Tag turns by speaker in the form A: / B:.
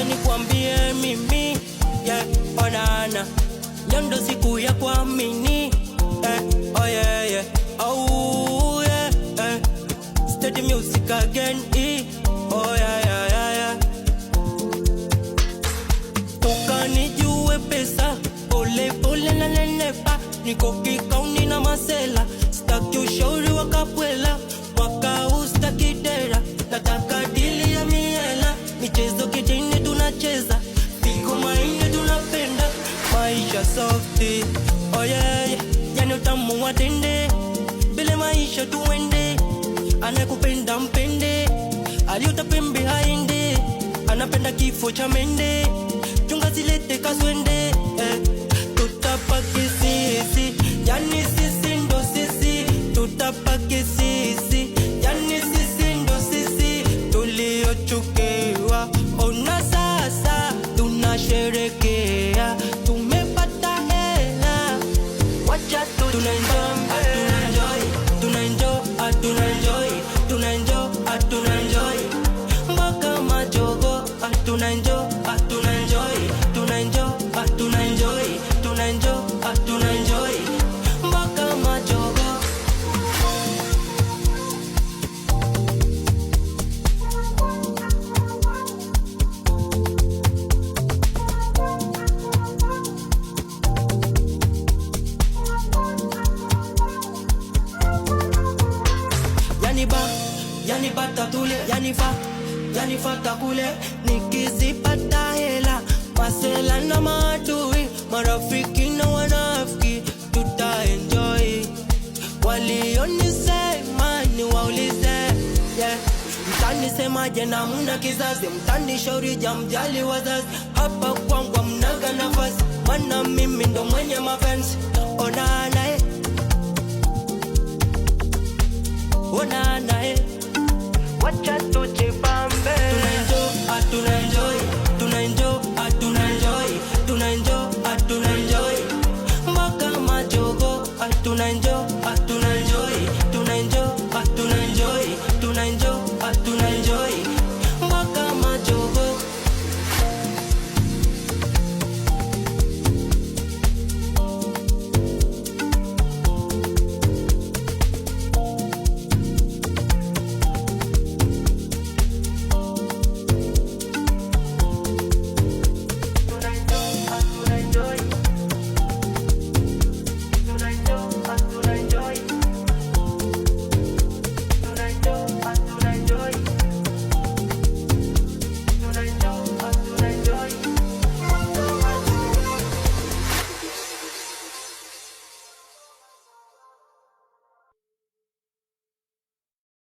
A: Acha nikwambie mimi, yeah, onana. Leo ndo siku ya kuamini, oh yeah, yeah, oh yeah, steady music again, oh yeah, yeah, yeah, yeah. Toka nijue pesa, pole pole na nenepa. Niko kikauni na masela, staki ushauri wakapwela. Mwaka ustaki dera, nataka dili ya miela. Michezo kitini tunacheza, pigo maini tunapenda. Maisha softy, oh yeah, yeah. Yani utamu watende, bile maisha tuende. Anakupenda mpende, aliutapembe haende. Anapenda kifo cha mende, chunga zilete kaswende, tutapaki sisi, yani sisi ndo sisi. Tutapaki sisi, yani sisi ndo sisi. Tuliochukiwa, ona sasa tunasherekea. Tumepata hela, wacha tunaenjoy, tunaenjoy, tunaenjoy, tunaenjoy, tunaenjoy. Mpaka majogo, tunaenjoy, tunaenjoy, tunaenjoy, tunaenjoy, tunaenjoy, tunaenjoy. Mpaka majogo. Yani bata tule, yani fata kule. Nikizipata hela, masela na maadui, marafiki na wanafiki, tutaenjoy. Walionisema ni waulize, yeah. Mtani semaje na muna kizazi, mtani shauri jamjali wazazi. Hapa kwangu mnaga nafasi, mana mimi ndo mwenye mafensi. Onana onana wacha tu